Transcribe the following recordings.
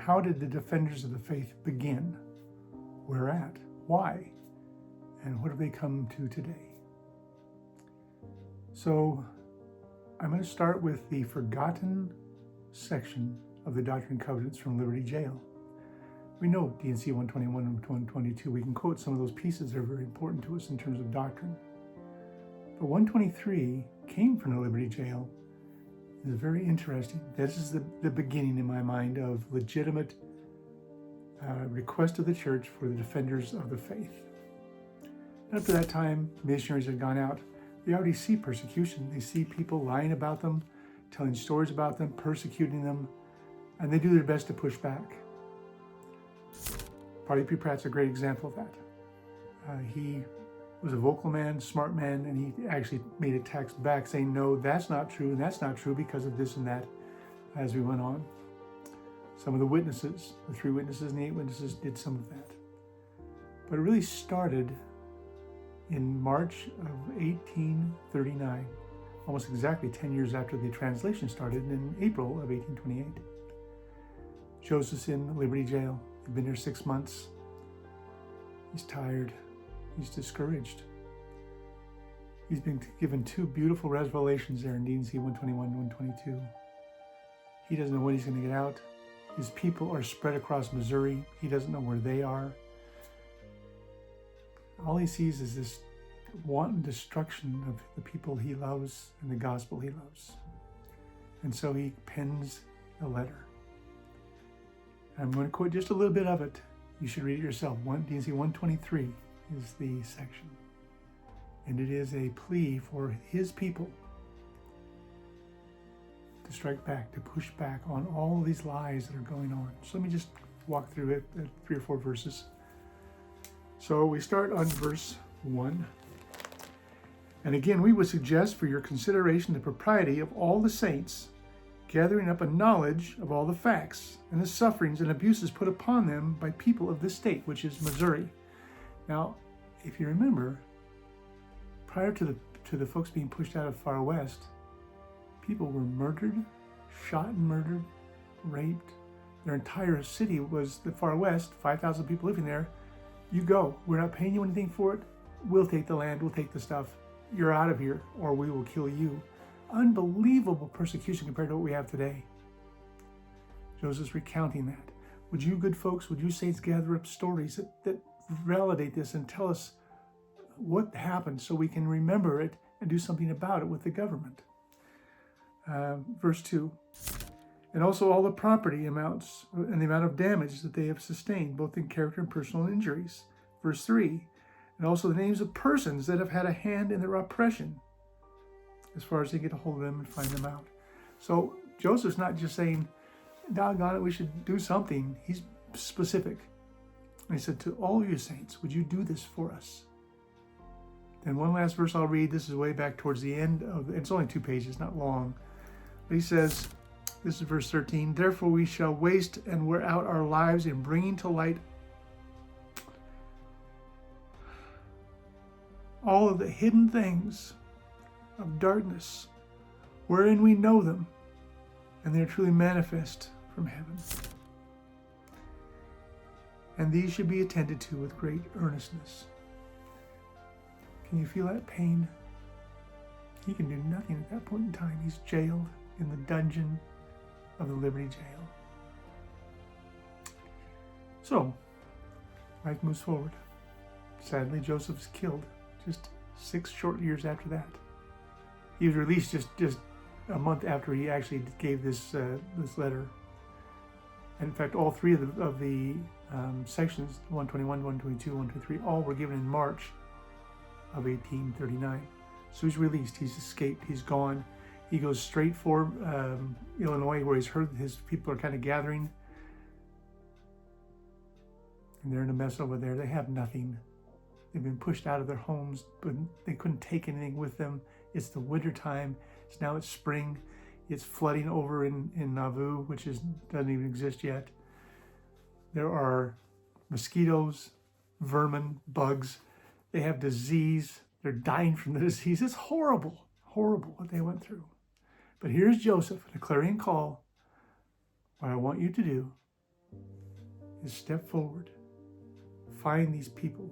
how did the defenders of the faith begin? Where at? Why? And what have they come to today? So I'm going to start with the forgotten section of the Doctrine and Covenants from Liberty Jail. We know D&C 121 and 122. We can quote some of those pieces that are very important to us in terms of doctrine. But 123 came from the Liberty Jail. It's very interesting. This is the beginning, in my mind, of legitimate request of the church for the defenders of the faith. And up to that time, missionaries had gone out. They already see persecution. They see people lying about them, telling stories about them, persecuting them, and they do their best to push back. Parley P. Pratt's a great example of that. He was a vocal man, smart man, and he actually made a text back saying, no, that's not true, and that's not true because of this and that, as we went on. Some of the witnesses, the 3 witnesses and the 8 witnesses, did some of that. But it really started in March of 1839, almost exactly 10 years after the translation started, in April of 1828. Joseph's in Liberty Jail. He'd been there 6 months. He's tired. He's discouraged. He's been given 2 beautiful revelations there in D&C 121 and 122. He doesn't know when he's going to get out. His people are spread across Missouri. He doesn't know where they are. All he sees is this wanton destruction of the people he loves and the gospel he loves. And so he pens a letter. I'm going to quote just a little bit of it. You should read it yourself. D&C 123 is the section. And it is a plea for his people to strike back, to push back on all these lies that are going on. So let me just walk through it, 3 or 4 verses. So we start on verse 1. And again, we would suggest for your consideration the propriety of all the saints gathering up a knowledge of all the facts and the sufferings and abuses put upon them by people of this state, which is Missouri. Now, if you remember, prior to the folks being pushed out of Far West, people were murdered, shot and murdered, raped. Their entire city was the Far West, 5,000 people living there. You go. We're not paying you anything for it. We'll take the land. We'll take the stuff. You're out of here, or we will kill you. Unbelievable persecution compared to what we have today. Joseph's recounting that. Would you good folks, would you saints gather up stories that validate this and tell us what happened so we can remember it and do something about it with the government? Verse 2. And also all the property amounts and the amount of damage that they have sustained, both in character and personal injuries. Verse 3. And also the names of persons that have had a hand in their oppression, as far as they get a hold of them and find them out. So Joseph's not just saying, doggone it, we should do something. He's specific. And he said, to all you saints, would you do this for us? Then one last verse I'll read. This is way back towards the end of, it's only 2 pages, not long. But he says, this is verse 13, therefore we shall waste and wear out our lives in bringing to light all of the hidden things of darkness, wherein we know them, and they are truly manifest from heaven. And these should be attended to with great earnestness. Can you feel that pain? He can do nothing at that point in time. He's jailed in the dungeon of the Liberty Jail. So, life moves forward. Sadly, Joseph's killed just 6 short years after that. He was released just a month after he actually gave this letter. And in fact, all 3 of the sections, 121, 122, 123, all were given in March of 1839. So he's released, he's escaped, he's gone. He goes straight for Illinois, where he's heard his people are kind of gathering. And they're in a mess over there. They have nothing. They've been pushed out of their homes, but they couldn't take anything with them. It's the winter time. Now it's spring. It's flooding over in Nauvoo, which doesn't even exist yet. There are mosquitoes, vermin, bugs. They have disease. They're dying from the disease. It's horrible, horrible what they went through. But here's Joseph, a clarion call. What I want you to do is step forward, find these people,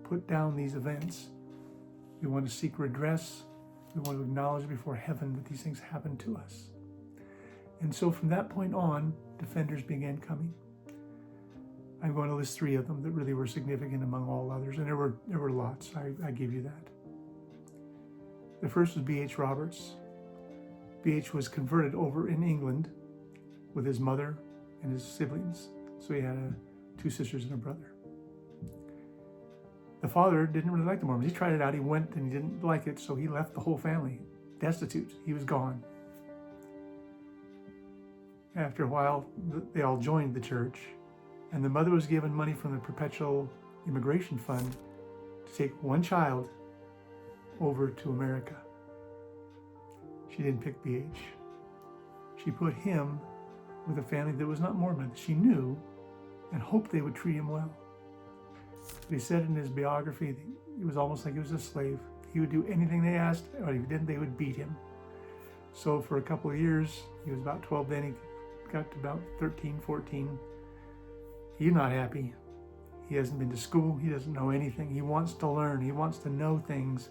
put down these events. We want to seek redress. We want to acknowledge before heaven that these things happen to us. And so from that point on, defenders began coming. I'm going to list 3 of them that really were significant among all others, and there were lots. I give you that. The first was B.H. Roberts. B.H. was converted over in England with his mother and his siblings. So he had 2 sisters and a brother. The father didn't really like the Mormons. He tried it out. He went and he didn't like it, so he left the whole family destitute. He was gone. After a while, they all joined the church, and the mother was given money from the Perpetual Immigration Fund to take one child over to America. She didn't pick B.H. She put him with a family that was not Mormon. She knew and hoped they would treat him well. But he said in his biography that it was almost like he was a slave. He would do anything they asked, or if he didn't, they would beat him. So for a couple of years, he was about 12 then, he got to about 13, 14. He's not happy. He hasn't been to school. He doesn't know anything. He wants to learn. He wants to know things,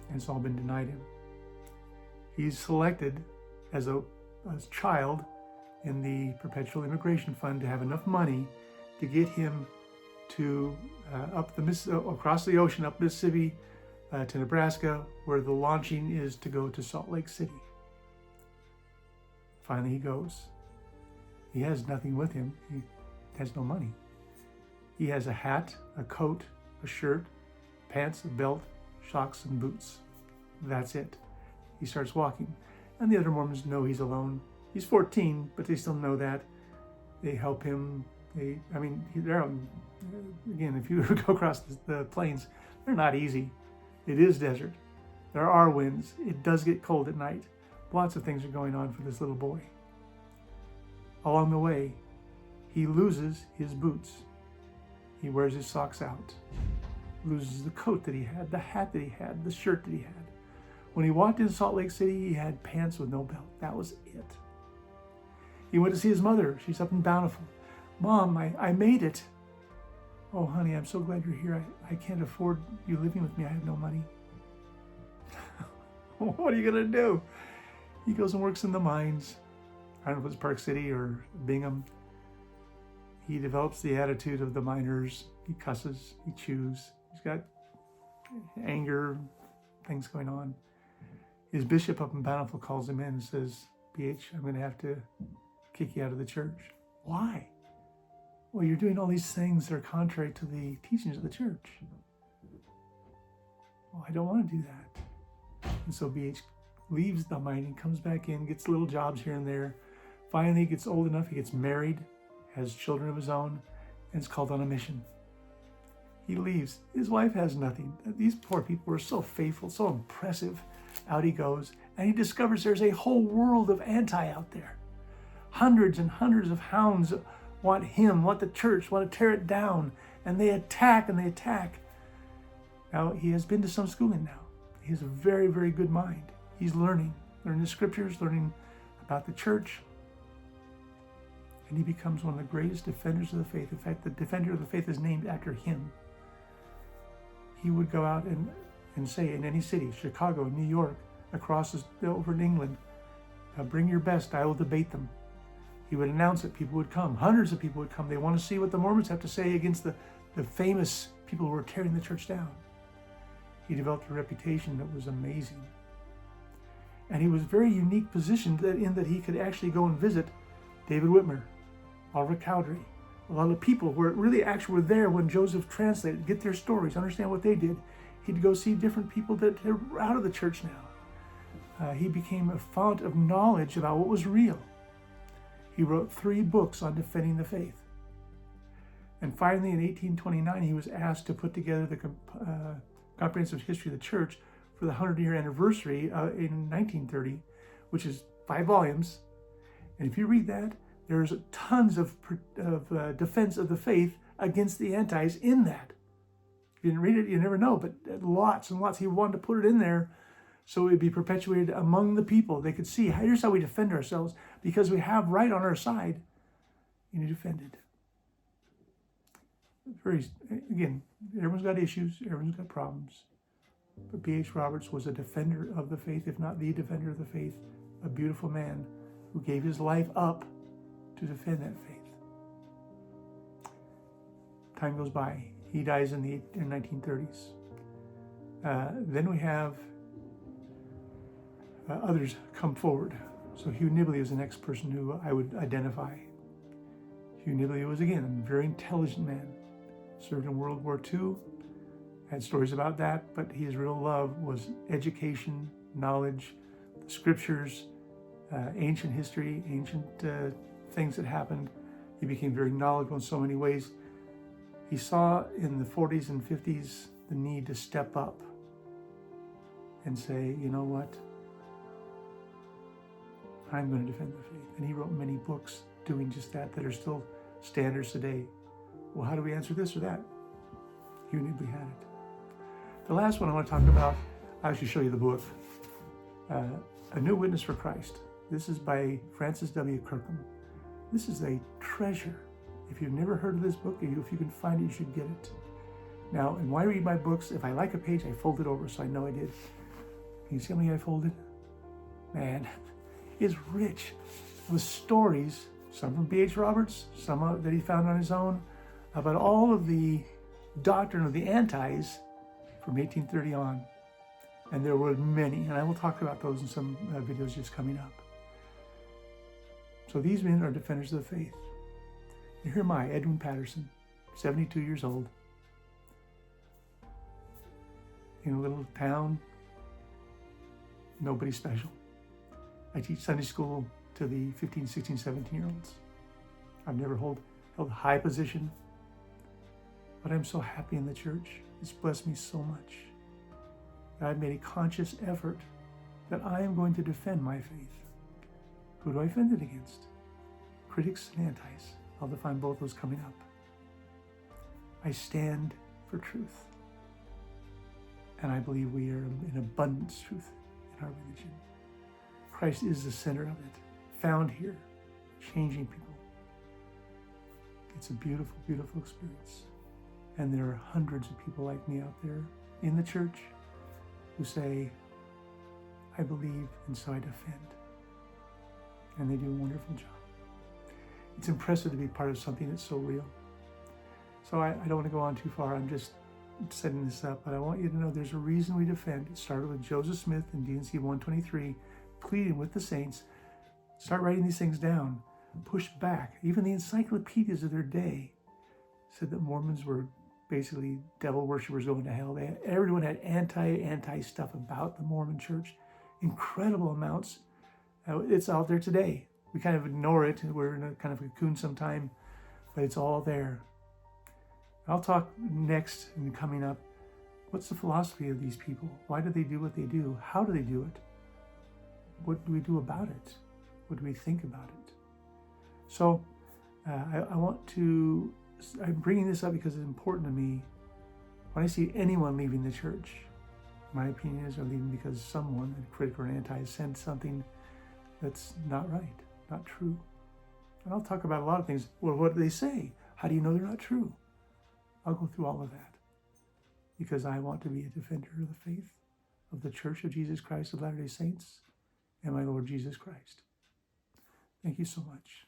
and it's all been denied him. He's selected as a child in the Perpetual Immigration Fund to have enough money to get him to across the ocean, up Mississippi to Nebraska, where the launching is to go to Salt Lake City. Finally, he goes. He has nothing with him. He has no money. He has a hat, a coat, a shirt, pants, a belt, socks, and boots. That's it. He starts walking, and the other Mormons know he's alone. He's 14, but they still know that. They help him. They're out, again, if you go across the plains, they're not easy. It is desert. There are winds. It does get cold at night. Lots of things are going on for this little boy. Along the way, he loses his boots. He wears his socks out. Loses the coat that he had, the hat that he had, the shirt that he had. When he walked into Salt Lake City, he had pants with no belt. That was it. He went to see his mother. She's up in Bountiful. Mom, I made it. Oh, honey, I'm so glad you're here. I can't afford you living with me. I have no money. What are you going to do? He goes and works in the mines. I don't know if it's Park City or Bingham. He develops the attitude of the miners. He cusses, he chews. He's got anger, things going on. His bishop up in Bountiful calls him in and says, BH, I'm going to have to kick you out of the church. Why? Well, you're doing all these things that are contrary to the teachings of the church. Well, I don't want to do that. And so BH leaves the mining, comes back in, gets little jobs here and there. Finally, he gets old enough, he gets married, has children of his own, and is called on a mission. He leaves. His wife has nothing. These poor people were so faithful, so impressive. Out he goes, and he discovers there's a whole world of anti out there. Hundreds and hundreds of hounds want him, want the church, want to tear it down, and they attack and they attack. Now, he has been to some schooling now. He has a very, very good mind. He's learning the scriptures, learning about the church, and he becomes one of the greatest defenders of the faith. In fact, the defender of the faith is named after him. He would go out and say in any city, Chicago, New York, over in England, bring your best, I will debate them. He would announce it, people would come, hundreds of people would come. They want to see what the Mormons have to say against the famous people who were tearing the church down. He developed a reputation that was amazing. And he was very unique positioned in that he could actually go and visit David Whitmer, Oliver Cowdery, a lot of people who really actually were there when Joseph translated, get their stories, understand what they did. He'd go see different people that are out of the church now. He became a fount of knowledge about what was real. He wrote 3 books on defending the faith. And finally, in 1829, he was asked to put together the comprehensive history of the church for the 100-year anniversary in 1930, which is 5 volumes. And if you read that, there's tons of defense of the faith against the antis in that. If you didn't read it, you never know, but lots and lots. He wanted to put it in there so it would be perpetuated among the people. They could see, here's how we defend ourselves, because we have right on our side, and he defended. Again, everyone's got issues, everyone's got problems. But B.H. Roberts was a defender of the faith, if not the defender of the faith, a beautiful man who gave his life up to defend that faith. Time goes by. He dies in the 1930s. Then we have others come forward. So Hugh Nibley is the next person who I would identify. Hugh Nibley was, again, a very intelligent man. Served in World War II. Had stories about that, but his real love was education, knowledge, the scriptures, ancient history, ancient things that happened. He became very knowledgeable in so many ways. He saw in the 40s and 50s the need to step up and say, you know what? I'm going to defend the faith. And he wrote many books doing just that are still standards today. Well, how do we answer this or that? Hugh Nibley had it. The last one I want to talk about, I'll actually show you the book, A New Witness for Christ. This is by Francis W. Kirkham. This is a treasure. If you've never heard of this book, if you can find it, you should get it. Now, and why read my books? If I like a page, I fold it over, so I know I did. Can you see how many I folded? Man, it's rich with stories, some from B.H. Roberts, some that he found on his own, about all of the doctrine of the antis from 1830 on. And there were many, and I will talk about those in some videos just coming up. So these men are defenders of the faith. And here am I, Edwin Patterson, 72 years old, in a little town, nobody special. I teach Sunday school to the 15, 16, 17-year-olds. I've never held a high position, but I'm so happy in the church. It's blessed me so much that I've made a conscious effort that I am going to defend my faith. Who do I defend it against? Critics and antis. I'll define both those coming up. I stand for truth. And I believe we are in abundance truth in our religion. Christ is the center of it, found here, changing people. It's a beautiful, beautiful experience. And there are hundreds of people like me out there in the church who say, I believe and so I defend. And they do a wonderful job. It's impressive to be part of something that's so real. So I don't want to go on too far. I'm just setting this up, but I want you to know there's a reason we defend. It started with Joseph Smith in D&C 123, pleading with the saints, start writing these things down, push back. Even the encyclopedias of their day said that Mormons were basically devil worshippers going to hell. Everyone had anti stuff about the Mormon church. Incredible amounts. It's out there today. We kind of ignore it. We're in a kind of cocoon sometime, but it's all there. I'll talk next and coming up. What's the philosophy of these people? Why do they do what they do? How do they do it? What do we do about it? What do we think about it? So I'm bringing this up because it's important to me. When I see anyone leaving the church, my opinion is they're leaving because someone, a critic or an anti, said something that's not right, not true. And I'll talk about a lot of things. Well, what do they say? How do you know they're not true? I'll go through all of that because I want to be a defender of the faith of the Church of Jesus Christ of Latter-day Saints and my Lord Jesus Christ. Thank you so much.